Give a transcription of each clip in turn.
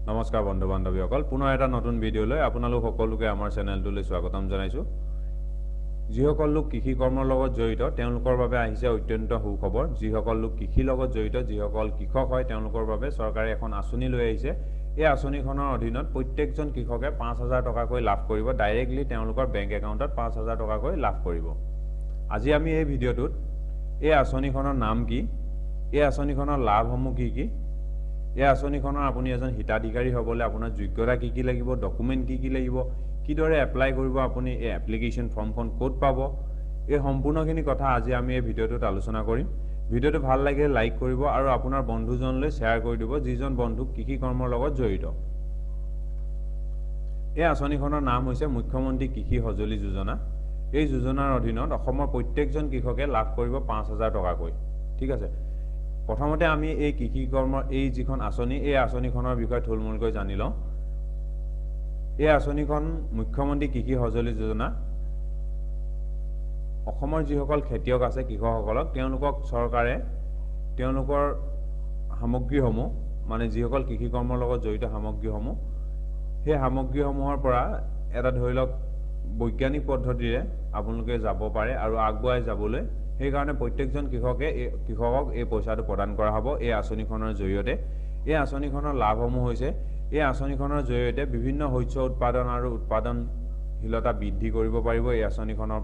নমস্কাৰ বন্ধু বান্ধৱীসকল, পুনৰ এটা নতুন ভিডিঅ'লৈ আপোনালোক সকলোকে আমাৰ চেনেলটোলৈ স্বাগতম জনাইছোঁ। যিসকল লোক কৃষি কৰ্মৰ লগত জড়িত তেওঁলোকৰ বাবে আহিছে অত্যন্ত সুখবৰ। যিসকল লোক কৃষিৰ লগত জড়িত, যিসকল কৃষক হয় তেওঁলোকৰ বাবে চৰকাৰে এখন আঁচনি লৈ আহিছে। এই আঁচনিখনৰ অধীনত প্ৰত্যেকজন কৃষকে 5,000 টকাকৈ লাভ কৰিব। ডাইৰেক্টলি তেওঁলোকৰ বেংক একাউণ্টত 5,000 টকাকৈ লাভ কৰিব। আজি আমি এই ভিডিঅ'টোত এই আঁচনিখনৰ নাম কি, এই আঁচনিখনৰ লাভসমূহ কি কি, এই আঁচনিখনৰ আপুনি এজন হিতাধিকাৰী হ'বলৈ আপোনাৰ যোগ্যতা কি কি লাগিব, ডকুমেণ্ট কি কি লাগিব, কিদৰে এপ্লাই কৰিব, আপুনি এই এপ্লিকেশ্যন ফৰ্মখন ক'ত পাব, এই সম্পূৰ্ণখিনি কথা আজি আমি এই ভিডিঅ'টোত আলোচনা কৰিম। ভিডিঅ'টো ভাল লাগিলে লাইক কৰিব আৰু আপোনাৰ বন্ধুজনলৈ শ্বেয়াৰ কৰি দিব যিজন বন্ধু কৃষি কৰ্মৰ লগত জড়িত। এই আঁচনিখনৰ নাম হৈছে মুখ্যমন্ত্ৰী কৃষি সঁজুলি যোজনা। এই যোজনাৰ অধীনত অসমৰ প্ৰত্যেকজন কৃষকে লাভ কৰিব 5,000 টকাকৈ। ঠিক আছে, প্ৰথমতে আমি এই কৃষি কৰ্মৰ এই যিখন আঁচনি, এই আঁচনিখনৰ বিষয়ে থুলমূলকৈ জানি লওঁ। এই আঁচনিখন মুখ্যমন্ত্ৰী কৃষি সঁজুলি যোজনা। অসমৰ যিসকল খেতিয়ক আছে কৃষকসকলক, তেওঁলোকক চৰকাৰে তেওঁলোকৰ সামগ্ৰীসমূহ, মানে যিসকল কৃষি কৰ্মৰ লগত জড়িত সামগ্ৰীসমূহ, সেই সামগ্ৰীসমূহৰ পৰা এটা ধৰি লওক বৈজ্ঞানিক পদ্ধতিৰে আপোনালোকে যাব পাৰে আৰু আগুৱাই যাবলৈ সেইকাৰণে প্ৰত্যেকজন কৃষকক এই পইচাটো প্ৰদান কৰা হ'ব এই আঁচনিখনৰ জৰিয়তে। এই আঁচনিখনৰ লাভসমূহ হৈছে, এই আঁচনিখনৰ জৰিয়তে বিভিন্ন শস্য উৎপাদন আৰু উৎপাদনশীলতা বৃদ্ধি কৰিব পাৰিব। এই আঁচনিখনৰ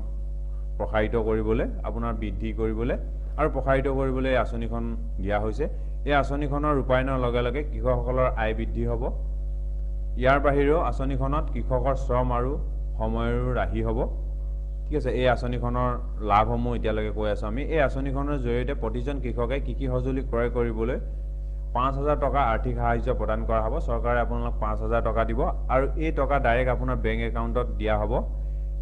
প্ৰসাৰিত কৰিবলৈ, আপোনাৰ বৃদ্ধি কৰিবলৈ আৰু প্ৰসাৰিত কৰিবলৈ এই আঁচনিখন দিয়া হৈছে। এই আঁচনিখনৰ ৰূপায়ণৰ লগে লগে কৃষকসকলৰ আয় বৃদ্ধি হ'ব। ইয়াৰ বাহিৰেও আঁচনিখনত কৃষকৰ শ্ৰম আৰু সময়ৰো ৰাহি হ'ব। ঠিক আছে, এই আঁচনিখনৰ লাভসমূহ এতিয়ালৈকে কৈ আছোঁ আমি। এই আঁচনিখনৰ জৰিয়তে প্ৰতিজন কৃষকে কৃষি সঁজুলি ক্ৰয় কৰিবলৈ 5,000 টকা আৰ্থিক সাহায্য প্ৰদান কৰা হ'ব। চৰকাৰে আপোনালোক 5,000 টকা দিব আৰু এই টকা ডাইৰেক্ট আপোনাৰ বেংক একাউণ্টত দিয়া হ'ব।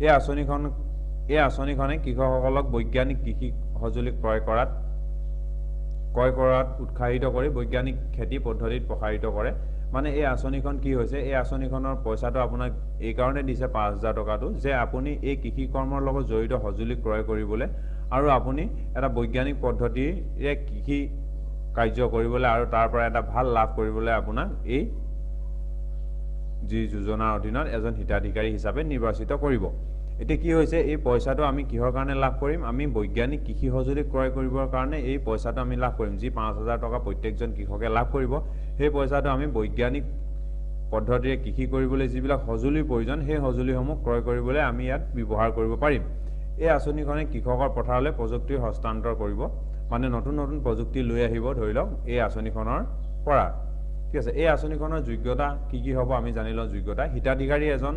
এই আঁচনিখনে কৃষকসকলক বৈজ্ঞানিক কৃষি সঁজুলি ক্ৰয় কৰাত উৎসাহিত কৰি বৈজ্ঞানিক খেতি পদ্ধতিত প্ৰসাৰিত কৰে। মানে এই আঁচনিখন কি হৈছে, এই আঁচনিখনৰ পইচাটো আপোনাক এইকাৰণে দিছে 5,000 টকাটো, যে আপুনি এই কৃষি কৰ্মৰ লগত জড়িত সঁজুলি ক্ৰয় কৰিবলৈ আৰু আপুনি এটা বৈজ্ঞানিক পদ্ধতিৰে কৃষি কাৰ্য কৰিবলৈ আৰু তাৰ পৰা এটা ভাল লাভ কৰিবলৈ আপোনাক এই যি যোজনাৰ অধীনত এজন হিতাধিকাৰী হিচাপে নিৰ্বাচিত কৰিব। এতিয়া কি হৈছে, এই পইচাটো আমি কিহৰ কাৰণে লাভ কৰিম? আমি বৈজ্ঞানিক কৃষি সঁজুলি ক্ৰয় কৰিবৰ কাৰণে এই পইচাটো আমি লাভ কৰিম। যি 5,000 টকা প্ৰত্যেকজন কৃষকে লাভ কৰিব, সেই পইচাটো আমি বৈজ্ঞানিক পদ্ধতিৰে কৃষি কৰিবলৈ যিবিলাক সঁজুলিৰ প্ৰয়োজন, সেই সঁজুলিসমূহ ক্ৰয় কৰিবলৈ আমি ইয়াত ব্যৱহাৰ কৰিব পাৰিম। এই আঁচনিখনে কৃষকৰ পথাৰলৈ প্ৰযুক্তিৰ হস্তান্তৰ কৰিব, মানে নতুন নতুন প্ৰযুক্তি লৈ আহিব ধৰি লওক এই আঁচনিখনৰ পৰা। ঠিক আছে, এই আঁচনিখনৰ যোগ্যতা কি কি হ'ব আমি জানি লওঁ। যোগ্যতা: হিতাধিকাৰী এজন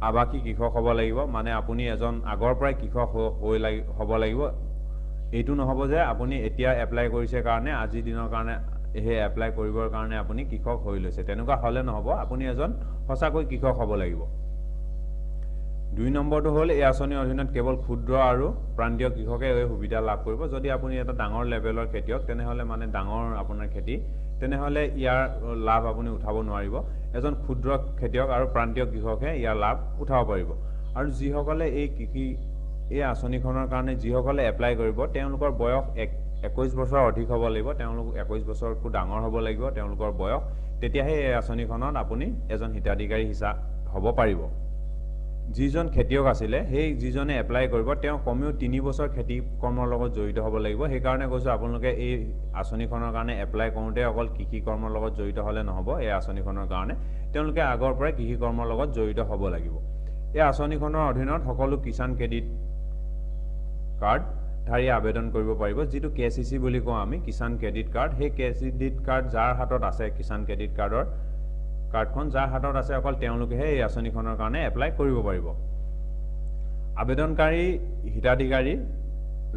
আৱাসী কৃষক হ'ব লাগিব, মানে আপুনি এজন আগৰ পৰাই কৃষক হ'ব লাগিব। এইটো নহ'ব যে আপুনি এতিয়া এপ্লাই কৰিছে কাৰণে আজিৰ দিনৰ কাৰণে সেই এপ্লাই কৰিবৰ কাৰণে আপুনি কৃষক হৈ লৈছে, তেনেকুৱা হ'লে নহ'ব। আপুনি এজন সঁচাকৈ কৃষক হ'ব লাগিব। 2 নম্বৰটো হ'ল, এই আঁচনিৰ অধীনত কেৱল ক্ষুদ্ৰ আৰু প্ৰান্তীয় কৃষকে এই সুবিধা লাভ কৰিব। যদি আপুনি এটা ডাঙৰ লেভেলৰ খেতিয়ক, তেনেহ'লে মানে ডাঙৰ আপোনাৰ খেতি, তেনেহ'লে ইয়াৰ লাভ আপুনি উঠাব নোৱাৰিব। এজন ক্ষুদ্ৰ খেতিয়ক আৰু প্ৰান্তীয় কৃষকে ইয়াৰ লাভ উঠাব পাৰিব। আৰু যিসকলে এই আঁচনিখনৰ কাৰণে যিসকলে এপ্লাই কৰিব, তেওঁলোকৰ বয়স 21 বছৰ অধিক হ'ব লাগিব। তেওঁলোক 21 বছৰতকৈ ডাঙৰ হ'ব লাগিব তেওঁলোকৰ বয়স, তেতিয়াহে এই আঁচনিখনত আপুনি এজন হিতাধিকাৰী হ'ব পাৰিব। যিজন খেতিয়ক আছিলে, সেই যিজনে এপ্লাই কৰিব, তেওঁ কমেও 3 বছৰ খেতি কৰ্মৰ লগত জড়িত হ'ব লাগিব। সেইকাৰণে কৈছোঁ, আপোনালোকে এই আঁচনিখনৰ কাৰণে এপ্লাই কৰোঁতে অকল কৃষি কৰ্মৰ লগত জড়িত হ'লে নহ'ব। এই আঁচনিখনৰ কাৰণে তেওঁলোকে আগৰ পৰাই কৃষি কৰ্মৰ লগত জড়িত হ'ব লাগিব। এই আঁচনিখনৰ অধীনত সকলো কিষাণ ক্ৰেডিট কাৰ্ডধাৰী আবেদন কৰিব পাৰিব, যিটো KCC বুলি কওঁ আমি, কিষাণ ক্ৰেডিট কাৰ্ড। সেই ক্ৰেডিট কাৰ্ড যাৰ হাতত আছে, কিষাণ ক্ৰেডিট কাৰ্ডখন যাৰ হাতত আছে, অকল তেওঁলোকেহে এই আঁচনিখনৰ কাৰণে এপ্লাই কৰিব পাৰিব। আবেদনকাৰী হিতাধিকাৰী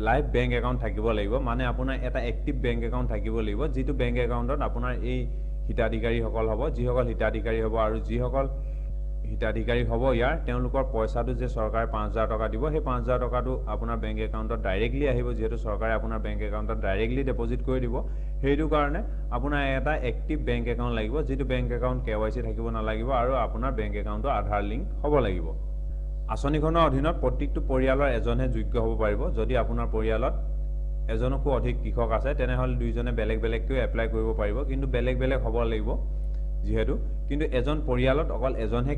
লাইভ বেংক একাউণ্ট থাকিব লাগিব, মানে আপোনাৰ এটা এক্টিভ বেংক একাউণ্ট থাকিব লাগিব, যিটো বেংক একাউণ্টত আপোনাৰ এই হিতাধিকাৰীসকল হ'ব। যিসকল হিতাধিকাৰী হ'ব আৰু যিসকল হিতাধিকাৰী হ'ব তেওঁলোকৰ পইচাটো যে চৰকাৰে 5,000 টকা দিব, সেই 5,000 টকাটো আপোনাৰ বেংক একাউণ্টত ডাইৰেক্টলি আহিব। যিহেতু চৰকাৰে আপোনাৰ বেংক একাউণ্টত ডাইৰেক্টলি ডিপজিট কৰি দিব, সেইটো কাৰণে আপোনাৰ এটা এক্টিভ বেংক একাউণ্ট লাগিব, যিটো বেংক একাউণ্ট KYC থাকিব নালাগিব আৰু আপোনাৰ বেংক একাউণ্টটো আধাৰ লিংক হ'ব লাগিব। আঁচনিখনৰ অধীনত প্ৰত্যেকটো পৰিয়ালৰ এজনহে যোগ্য হ'ব পাৰিব। যদি আপোনাৰ পৰিয়ালত এজনকো অধিক কৃষক আছে তেনেহ'লে দুইজনে বেলেগ বেলেগকৈ এপ্লাই কৰিব পাৰিব কিন্তু বেলেগ বেলেগ হ'ব লাগিব যিহেতু কিন্তু এজন পৰিয়ালত অকল এজনহে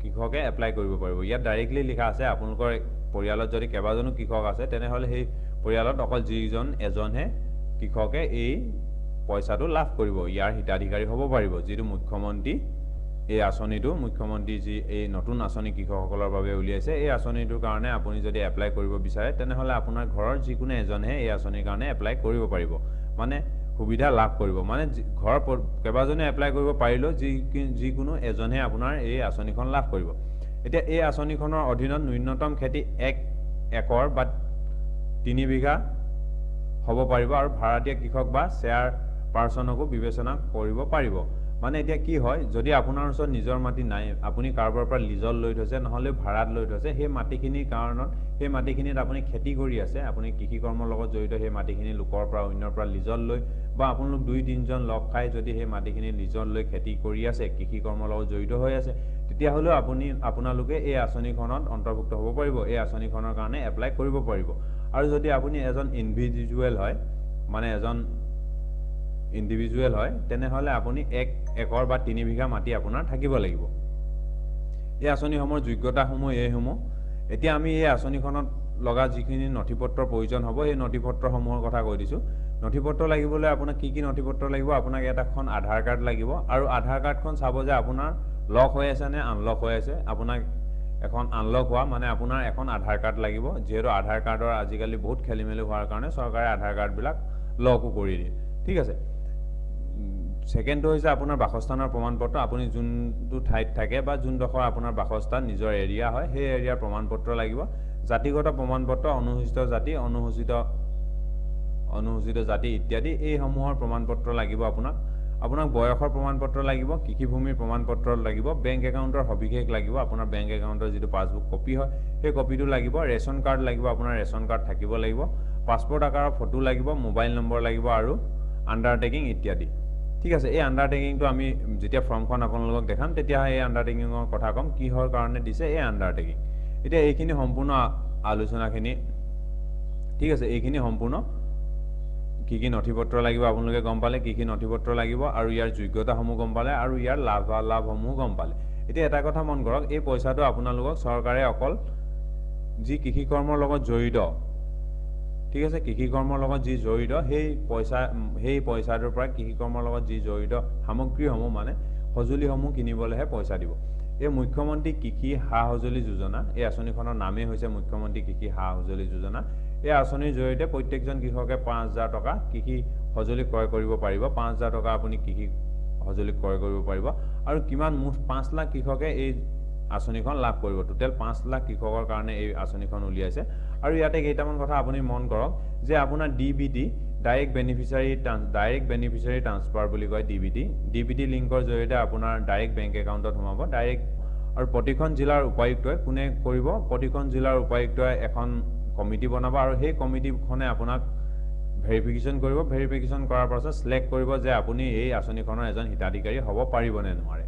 কৃষকে এপ্লাই কৰিব পাৰিব ইয়াত ডাইৰেক্টলি লিখা আছে আপোনালোকৰ পৰিয়ালত যদি কেইবাজনো কৃষক আছে তেনেহ'লে সেই পৰিয়ালত অকল যিজন এজনহে কৃষকে এই পইচাটো লাভ কৰিব ইয়াৰ হিতাধিকাৰী হ'ব পাৰিব যিটো মুখ্যমন্ত্ৰী এই আঁচনিটো মুখ্যমন্ত্ৰী যি এই নতুন আঁচনি কৃষকসকলৰ বাবে উলিয়াইছে এই আঁচনিটোৰ কাৰণে আপুনি যদি এপ্লাই কৰিব বিচাৰে তেনেহ'লে আপোনাৰ ঘৰৰ যিকোনো এজনহে এই আঁচনিৰ কাৰণে এপ্লাই কৰিব পাৰিব মানে সুবিধা লাভ কৰিব মানে ঘৰৰ কেইবাজনে এপ্লাই কৰিব পাৰিলেও যিকোনো এজনহে আপোনাৰ এই আঁচনিখন লাভ কৰিব এতিয়া এই আঁচনিখনৰ অধীনত ন্যূনতম খেতি 1 একৰ বা 3 বিঘা হ'ব পাৰিব আৰু ভাড়াতীয়া কৃষক বা শ্বেয়াৰ পাৰ্চনকো বিবেচনা কৰিব পাৰিব মানে এতিয়া কি হয় যদি আপোনাৰ ওচৰত নিজৰ মাটি নাই আপুনি কাৰোবাৰ পৰা লিজত লৈ থৈছে নহ'লে ভাড়াত লৈ থৈছে সেই মাটিখিনিৰ কাৰণত সেই মাটিখিনিত আপুনি খেতি কৰি আছে আপুনি কৃষি কৰ্মৰ লগত জড়িত সেই মাটিখিনি লোকৰ পৰা অন্যৰ পৰা লিজত লৈ বা আপোনালোক 2-3জন লগ খাই যদি সেই মাটিখিনি লিজত লৈ খেতি কৰি আছে কৃষি কৰ্মৰ লগত জড়িত হৈ আছে তেতিয়াহ'লেও আপোনালোকে এই আঁচনিখনত অন্তৰ্ভুক্ত হ'ব পাৰিব এই আঁচনিখনৰ কাৰণে এপ্লাই কৰিব পাৰিব আৰু যদি আপুনি এজন ইণ্ডিভিজুৱেল হয় মানে এজন ইণ্ডিভিজুৱেল হয় তেনেহ'লে আপুনি 1 একৰ বা 3 বিঘা মাটি আপোনাৰ থাকিব লাগিব এই আঁচনিসমূহৰ যোগ্যতাসমূহ এইসমূহ এতিয়া আমি এই আঁচনিখনত লগা যিখিনি নথিপত্ৰৰ প্ৰয়োজন হ'ব এই নথিপত্ৰসমূহৰ কথা কৈ দিছোঁ নথিপত্ৰ লাগিবলৈ আপোনাক কি নথিপত্ৰ লাগিব আপোনাক এখন আধাৰ কাৰ্ড লাগিব আৰু আধাৰ কাৰ্ডখন চাব যে আপোনাৰ লক হৈ আছে নে আনলক হৈ আছে আপোনাক এখন আনলক হোৱা মানে আপোনাৰ এখন আধাৰ কাৰ্ড লাগিব যিহেতু আধাৰ কাৰ্ডৰ আজিকালি বহুত খেলিমেলি হোৱাৰ কাৰণে চৰকাৰে আধাৰ কাৰ্ডবিলাক লকো কৰি দিয়ে ঠিক আছে সেকেন্ডটো হৈছে আপোনাৰ বাসস্থানৰ প্ৰমাণপত্ৰ আপুনি যোনটো ঠাইত থাকে বা যোনডোখৰ আপোনাৰ বাসস্থান নিজৰ এৰিয়া হয় সেই এৰিয়াৰ প্ৰমাণপত্ৰ লাগিব জাতিগত প্ৰমাণপত্ৰ অনুসূচিত জাতি অনুসূচিত জাতি ইত্যাদি এইসমূহৰ প্ৰমাণপত্ৰ লাগিব আপোনাক বয়সৰ প্ৰমাণপত্ৰ লাগিব কৃষিভূমিৰ প্ৰমাণপত্ৰ লাগিব বেংক একাউণ্টৰ সবিশেষ লাগিব আপোনাৰ বেংক একাউণ্টৰ যিটো পাছবুক কপি হয় সেই কপিটো লাগিব ৰেচন কাৰ্ড লাগিব আপোনাৰ ৰেচন কাৰ্ড থাকিব লাগিব পাছপোৰ্ট আকাৰৰ ফটো লাগিব মোবাইল নম্বৰ লাগিব আৰু আণ্ডাৰটেকিং ইত্যাদি ঠিক আছে এই আণ্ডাৰটেকিংটো আমি যেতিয়া ফৰ্মখন আপোনালোকক দেখাম তেতিয়া এই আণ্ডাৰটেকিঙৰ কথা ক'ম কিহৰ কাৰণে দিছে এই আণ্ডাৰটেকিং এতিয়া এইখিনি সম্পূৰ্ণ আলোচনাখিনি ঠিক আছে এইখিনি সম্পূৰ্ণ কি নথিপত্ৰ লাগিব আপোনালোকে গম পালে কি নথিপত্ৰ লাগিব আৰু ইয়াৰ যোগ্যতাসমূহ গম পালে আৰু ইয়াৰ লাভালাভসমূহ গম পালে এতিয়া এটা কথা মন কৰক এই পইচাটো আপোনালোকক চৰকাৰে অকল যি কৃষি কৰ্মৰ লগত জড়িত ঠিক আছে কৃষি কৰ্মৰ লগত যি জড়িত সেই পইচাটোৰ পৰা কৃষি কৰ্মৰ লগত যি জড়িত সামগ্ৰীসমূহ মানে সঁজুলিসমূহ কিনিবলৈহে পইচা দিব এই মুখ্যমন্ত্ৰী কৃষি সা সঁজুলি যোজনা এই আঁচনিখনৰ নামেই হৈছে মুখ্যমন্ত্ৰী কৃষি সা সঁজুলি যোজনা এই আঁচনিৰ জৰিয়তে প্ৰত্যেকজন কৃষকে 5,000 টকা কৃষি সঁজুলি ক্ৰয় কৰিব পাৰিব 5,000 টকা আপুনি কৃষি সঁজুলি ক্ৰয় কৰিব পাৰিব আৰু কিমান মুঠ 5 লাখ কৃষকে এই আঁচনিখন লাভ কৰিব টোটেল 5 লাখ কৃষকৰ কাৰণে এই আঁচনিখন উলিয়াইছে আৰু ইয়াতে কেইটামান কথা আপুনি মন কৰক যে আপোনাৰ ডিবিটি ডাইৰেক্ট বেনিফিচিয়াৰী ট্ৰান্সফাৰ বুলি কয় ডিবিটি লিংকৰ জৰিয়তে আপোনাৰ ডাইৰেক্ট বেংক একাউণ্টত সোমাব ডাইৰেক্ট আৰু প্ৰতিখন জিলাৰ উপায়ুক্তই কোনে কৰিব প্ৰতিখন জিলাৰ উপায়ুক্তই এখন কমিটি বনাব আৰু সেই কমিটিখনে আপোনাক ভেৰিফিকেশ্যন কৰিব ভেৰিফিকেশ্যন কৰাৰ পাছত সিলেক্ট কৰিব যে আপুনি এই আঁচনিখনৰ এজন হিতাধিকাৰী হ'ব পাৰিব নে নোৱাৰে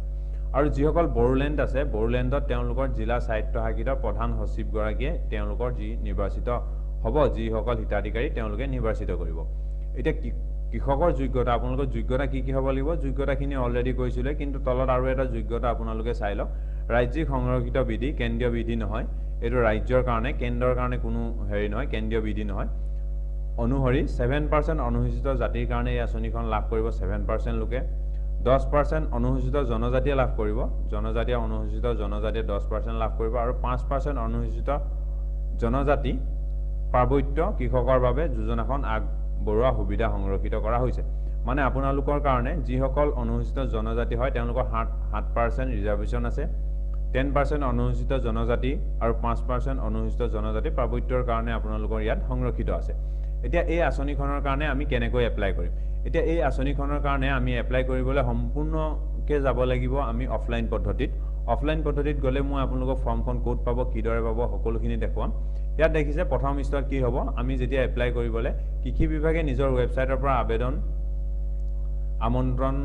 আৰু যিসকল বড়োলেণ্ড আছে বড়োলেণ্ডত তেওঁলোকৰ জিলা স্বায়ত্তশাসিত প্ৰধান সচিবগৰাকীয়ে তেওঁলোকৰ যি নিৰ্বাচিত হ'ব যিসকল হিতাধিকাৰী তেওঁলোকে নিৰ্বাচিত কৰিব এতিয়া কৃষকৰ যোগ্যতা আপোনালোকৰ যোগ্যতা কি হ'ব লাগিব যোগ্যতাখিনি অলৰেডি কৈছিলে কিন্তু তলত আৰু এটা যোগ্যতা আপোনালোকে চাই লওক ৰাজ্যিক সংৰক্ষিত বিধি কেন্দ্ৰীয় বিধি নহয় এইটো ৰাজ্যৰ কাৰণে কেন্দ্ৰৰ কাৰণে কোনো হেৰি নহয় কেন্দ্ৰীয় বিধি নহয় অনুসৰি 7% অনুসূচিত জাতিৰ কাৰণে এই আঁচনিখন লাভ কৰিব 7% লোকে 10% অনুসূচিত জনজাতিয়ে লাভ কৰিব অনুসূচিত জনজাতিয়ে 10% লাভ কৰিব আৰু 5% অনুসূচিত জনজাতি পাৰ্বত্য কৃষকৰ বাবে যোজনাখন আগবঢ়োৱা সুবিধা সংৰক্ষিত কৰা হৈছে মানে আপোনালোকৰ কাৰণে যিসকল অনুসূচিত জনজাতি হয় তেওঁলোকৰ 7% ৰিজাৰ্ভেশ্যন আছে 10% অনুসূচিত জনজাতি আৰু 5% অনুসূচিত জনজাতি পাৰ্বত্যৰ কাৰণে আপোনালোকৰ ইয়াত সংৰক্ষিত আছে এতিয়া এই আঁচনিখনৰ কাৰণে আমি কেনেকৈ এপ্লাই কৰিম এতিয়া এই আঁচনিখনৰ কাৰণে আমি এপ্লাই কৰিবলৈ সম্পূৰ্ণকৈ যাব লাগিব আমি অফলাইন পদ্ধতিত গ'লে মই আপোনালোকক ফৰ্মখন ক'ত পাব কিদৰে পাব সকলোখিনি দেখুৱাম ইয়াত দেখিছে প্ৰথম স্তৰত কি হ'ব আমি যেতিয়া এপ্লাই কৰিবলৈ কৃষি বিভাগে নিজৰ ৱেবছাইটৰ পৰা আবেদন আমন্ত্ৰণ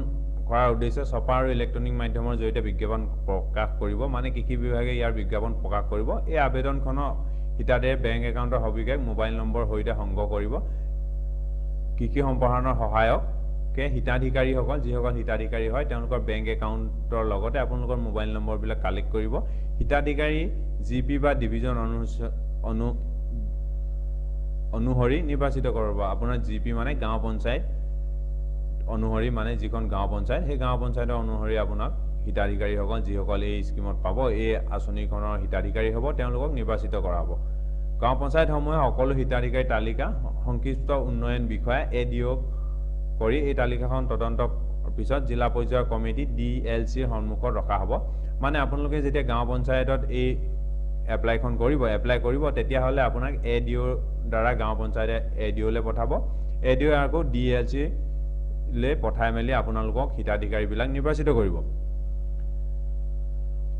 কৰাৰ উদ্দেশ্যে ছপা আৰু ইলেক্ট্ৰনিক মাধ্যমৰ জৰিয়তে বিজ্ঞাপন প্ৰকাশ কৰিব মানে কৃষি বিভাগে ইয়াৰ বিজ্ঞাপন প্ৰকাশ কৰিব এই আবেদনখনৰ হিতাধিকাৰীৰ বেংক একাউণ্টৰ সবিশেষ মোবাইল নম্বৰ সৈতে সংগ্ৰহ কৰিব কৃষি সম্প্ৰসাৰণৰ সহায়কে হিতাধিকাৰীসকল যিসকল হিতাধিকাৰী হয় তেওঁলোকৰ বেংক একাউণ্টৰ লগতে আপোনালোকৰ মোবাইল নম্বৰবিলাক কালেক্ট কৰিব হিতাধিকাৰী জিপি বা ডিভিজন অনুসৰি নিৰ্বাচিত কৰিব আপোনাৰ জিপি মানে গাঁও পঞ্চায়ত অনুসৰি মানে যিখন গাঁও পঞ্চায়ত সেই গাঁও পঞ্চায়তৰ অনুসৰি আপোনাক হিতাধিকাৰীসকল যিসকল এই স্কিমত পাব এই আঁচনিখনৰ হিতাধিকাৰী হ'ব তেওঁলোকক নিৰ্বাচিত কৰা হ'ব গাঁও পঞ্চায়তসমূহে সকলো হিতাধিকাৰী তালিকা সংশ্লিষ্ট উন্নয়ন বিষয়া এডিঅ' কৰি এই তালিকাখন তদন্তৰ পিছত জিলা পৰ্যায়ৰ কমিটি DLCৰ সন্মুখত ৰখা হ'ব মানে আপোনালোকে যেতিয়া গাঁও পঞ্চায়তত এই এপ্লাইখন এপ্লাই কৰিব তেতিয়াহ'লে আপোনাক এডিঅ'ৰ দ্বাৰা গাঁও পঞ্চায়তে এডিঅ'লৈ পঠাব এডিঅ'ই আকৌ DLC লৈ পঠাই মেলি আপোনালোকক হিতাধিকাৰীবিলাক নিৰ্বাচিত কৰিব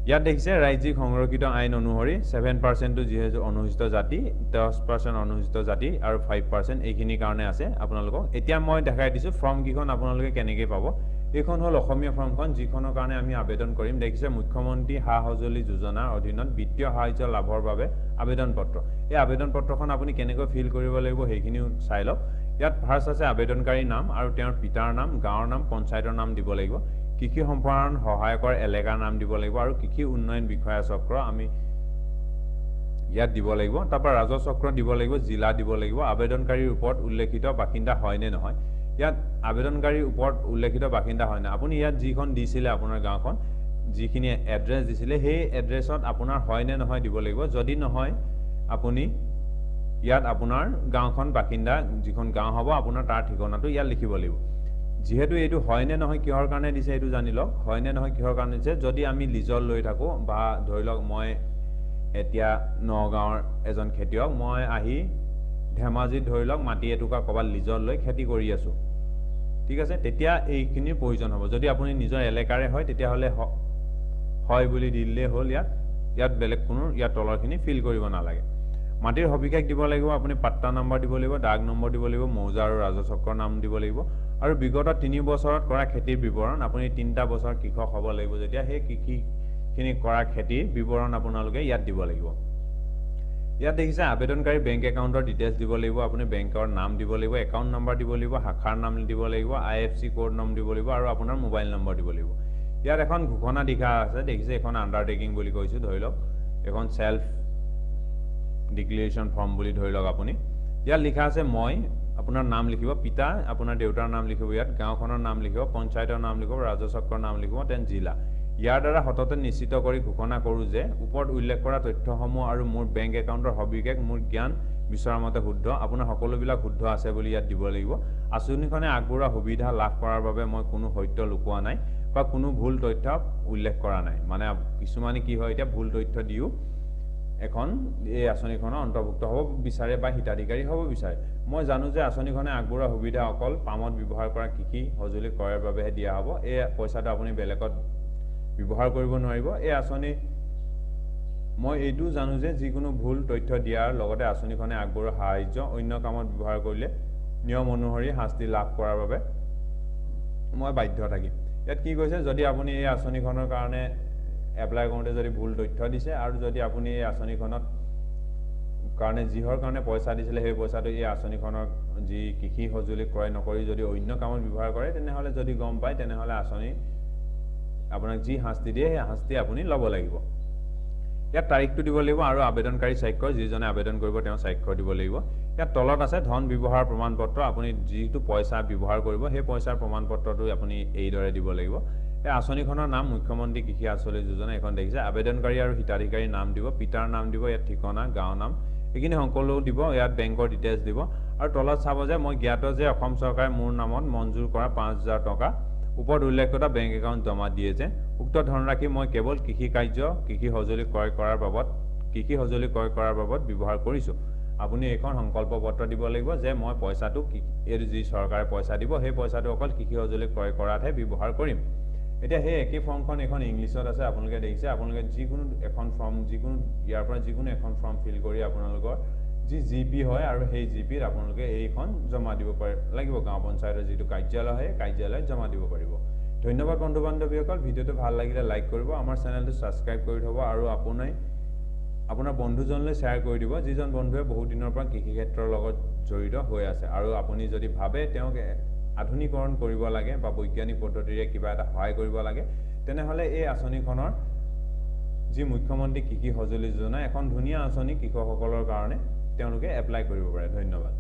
ইয়াত দেখিছে ৰাজ্যিক সংৰক্ষিত আইন অনুসৰি 7% যিহেতু অনুসূচিত জাতি 10% অনুসূচিত জাতি আৰু 5% এইখিনিৰ কাৰণে আছে আপোনালোকক এতিয়া মই দেখাই দিছোঁ ফৰ্ম কিখন আপোনালোকে কেনেকৈ পাব এইখন হ'ল অসমীয়া ফৰ্মখন যিখনৰ কাৰণে আমি আবেদন কৰিম দেখিছে মুখ্যমন্ত্ৰী সা-সঁজুলি যোজনাৰ অধীনত বিত্তীয় সাহায্য লাভৰ বাবে আবেদন পত্ৰ এই আবেদন পত্ৰখন আপুনি কেনেকৈ ফিল কৰিব লাগিব সেইখিনিও চাই লওক ইয়াত ফাৰ্ষ্ট আছে আবেদনকাৰীৰ নাম আৰু তেওঁৰ পিতাৰ নাম গাঁৱৰ নাম পঞ্চায়তৰ নাম দিব লাগিব কৃষি সম্প্ৰসাৰণ সহায়কৰ এলেকাৰ নাম দিব লাগিব আৰু কৃষি উন্নয়ন বিষয়া চক্ৰ আমি ইয়াত দিব লাগিব তাৰপৰা ৰাজহ চক্ৰ দিব লাগিব জিলা দিব লাগিব আবেদনকাৰীৰ ওপৰত উল্লেখিত বাসিন্দা হয় নে নহয় ইয়াত আবেদনকাৰীৰ ওপৰত উল্লেখিত বাসিন্দা হয় না আপুনি ইয়াত যিখন দিছিলে আপোনাৰ গাঁওখন যিখিনি এড্ৰেছ দিছিলে সেই এড্ৰেছত আপোনাৰ হয় নে নহয় দিব লাগিব যদি নহয় আপুনি ইয়াত আপোনাৰ গাঁওখন বাসিন্দা যিখন গাঁও হ'ব আপোনাৰ তাৰ ঠিকনাটো ইয়াত লিখিব লাগিব যেহেতু এইটো হয় নে নহয় কিহৰ কাৰণে দিছে এইটো জানি লওক হয় নে নহয় কিহৰ কাৰণে দিছে যদি আমি লিজত লৈ থাকোঁ বা ধৰি লওক মই এতিয়া নগাঁৱৰ এজন খেতিয়ক মই আহি ধেমাজিত ধৰি লওক মাটি এটুকা ক'ৰবাত লিজত লৈ খেতি কৰি আছোঁ ঠিক আছে তেতিয়া এইখিনিৰ প্ৰয়োজন হ'ব যদি আপুনি নিজৰ এলেকাৰে হয় তেতিয়াহ'লে হয় বুলি দিলেই হ'ল ইয়াত বেলেগ কোনো ইয়াত তলৰখিনি ফিল কৰিব নালাগে মাটিৰ সবিশেষ দিব লাগিব আপুনি পাট্টা নম্বৰ দিব লাগিব দাগ নম্বৰ দিব লাগিব মৌজা আৰু ৰাজহ চক্ৰৰ নাম দিব লাগিব আৰু বিগত 3 বছৰত কৰা খেতিৰ বিৱৰণ আপুনি 3টা বছৰ কৃষক হ'ব লাগিব যেতিয়া সেই কৃষিখিনি কৰা খেতিৰ বিৱৰণ আপোনালোকে ইয়াত দিব লাগিব ইয়াত দেখিছে আবেদনকাৰী বেংক একাউণ্টৰ ডিটেইলছ দিব লাগিব আপুনি বেংকৰ নাম দিব লাগিব একাউণ্ট নম্বৰ দিব লাগিব শাখাৰ নাম দিব লাগিব IFC কোড নাম দিব লাগিব আৰু আপোনাৰ মোবাইল নম্বৰ দিব লাগিব ইয়াত এখন ঘোষণা লিখা আছে দেখিছে এখন আণ্ডাৰটেকিং বুলি কৈছোঁ ধৰি লওক এখন সেলফ ডিক্লেৰেশ্যন ফৰ্ম বুলি ধৰি লওক আপুনি ইয়াত লিখা আছে মই আপোনাৰ নাম লিখিব পিতা আপোনাৰ দেউতাৰ নাম লিখিব ইয়াত গাঁওখনৰ নাম লিখিব পঞ্চায়তৰ নাম লিখিব ৰাজহ চক্ৰৰ নাম লিখিব তেন জিলা ইয়াৰ দ্বাৰা সততে নিশ্চিত কৰি ঘোষণা কৰোঁ যে ওপৰত উল্লেখ কৰা তথ্যসমূহ আৰু মোৰ বেংক একাউণ্টৰ সবিশেষ মোৰ জ্ঞান বিচৰা মতে শুদ্ধ আপোনাৰ সকলোবিলাক শুদ্ধ আছে বুলি ইয়াত দিব লাগিব আঁচনিখনে আগবঢ়োৱা সুবিধা লাভ কৰাৰ বাবে মই কোনো সত্য লুকোৱা নাই বা কোনো ভুল তথ্য উল্লেখ কৰা নাই মানে কিছুমানে কি হয় এতিয়া ভুল তথ্য দিও এখন এই আঁচনিখনৰ অন্তৰ্ভুক্ত হ'ব বিচাৰে বা হিতাধিকাৰী হ'ব বিচাৰে মই জানো যে আঁচনিখনে আগবঢ়োৱা সুবিধা অকল পামত ব্যৱহাৰ কৰা কৃষি সঁজুলি ক্ৰয়ৰ বাবেহে দিয়া হ'ব এই পইচাটো আপুনি বেলেগত ব্যৱহাৰ কৰিব নোৱাৰিব এই আঁচনি মই এইটো জানো যে যিকোনো ভুল তথ্য দিয়াৰ লগতে আঁচনিখনে আগবঢ়োৱা সাহায্য অন্য কামত ব্যৱহাৰ কৰিলে নিয়ম অনুসৰি শাস্তি লাভ কৰাৰ বাবে মই বাধ্য থাকিম ইয়াত কি কৈছে যদি আপুনি এই আঁচনিখনৰ কাৰণে এপ্লাই কৰোঁতে যদি ভুল তথ্য দিছে আৰু যদি আপুনি এই আঁচনিখনত কাৰণে যিহৰ কাৰণে পইচা দিছিলে সেই পইচাটো এই আঁচনিখনৰ যি কৃষি সঁজুলি ক্ৰয় নকৰি যদি অন্য কামত ব্যৱহাৰ কৰে তেনেহ'লে যদি গম পায় তেনেহ'লে আঁচনি আপোনাক যি শাস্তি দিয়ে সেই শাস্তি আপুনি ল'ব লাগিব ইয়াত তাৰিখটো দিব লাগিব আৰু আবেদনকাৰী স্বাক্ষৰ যিজনে আবেদন কৰিব তেওঁ স্বাক্ষৰ দিব লাগিব ইয়াত তলত আছে ধন ব্যৱহাৰ প্ৰমাণপত্ৰ আপুনি যিটো পইচা ব্যৱহাৰ কৰিব সেই পইচাৰ প্ৰমাণপত্ৰটো আপুনি এইদৰে দিব লাগিব এই আঁচনিখনৰ নাম মুখ্যমন্ত্ৰী কৃষি আঁচনি যোজনা এখন দেখিছে আবেদনকাৰী আৰু হিতাধিকাৰীৰ নাম দিব পিতাৰ নাম দিব ইয়াত ঠিকনা গাঁও নাম এইখিনি সকলো দিব ইয়াত বেংকৰ ডিটেইলছ দিব আৰু তলত চাব যে মই জ্ঞাত যে অসম চৰকাৰে মোৰ নামত মঞ্জুৰ কৰা 5,000 টকা ওপৰত উল্লেখিত বেংক একাউণ্ট জমা দিয়ে যে উক্ত ধনৰাশি মই কেৱল কৃষি সঁজুলি ক্ৰয় কৰাৰ বাবদ ব্যৱহাৰ কৰিছোঁ আপুনি এখন সংকল্প পত্ৰ দিব লাগিব যে মই পইচাটো এই যি চৰকাৰে পইচা দিব সেই পইচাটো অকল কৃষি সঁজুলি ক্ৰয় কৰাতহে ব্যৱহাৰ কৰিম এতিয়া সেই একেই ফৰ্মখন এখন ইংলিছত আছে আপোনালোকে দেখিছে আপোনালোকে যিকোনো এখন ফৰ্ম ইয়াৰ পৰা যিকোনো এখন ফৰ্ম ফিল কৰি আপোনালোকৰ যি জিপি হয় আৰু সেই জিপিত আপোনালোকে এইখন জমা দিব লাগিব গাঁও পঞ্চায়তৰ যিটো কাৰ্যালয় হয় কাৰ্যালয়ত জমা দিব পাৰিব ধন্যবাদ বন্ধু বান্ধৱীসকল ভিডিঅ'টো ভাল লাগিলে লাইক কৰিব আমাৰ চেনেলটো ছাবস্ক্ৰাইব কৰি থ'ব আৰু আপুনি আপোনাৰ বন্ধুজনলৈ শ্বেয়াৰ কৰি দিব, যিজন বন্ধুৱে বহুত দিনৰ পৰা কৃষি ক্ষেত্ৰৰ লগত জড়িত হৈ আছে। আৰু আপুনি যদি ভাবে তেওঁক আধুনিকৰণ কৰিব লাগে বা বৈজ্ঞানিক পদ্ধতিৰে কিবা এটা সহায় কৰিব লাগে, তেনেহ'লে এই আঁচনিখনৰ যি মুখ্যমন্ত্ৰী কৃষি সঁজুলি যোজনা, এখন ধুনীয়া আঁচনি কৃষকসকলৰ কাৰণে, তেওঁলোকে এপ্লাই কৰিব পাৰে। ধন্যবাদ।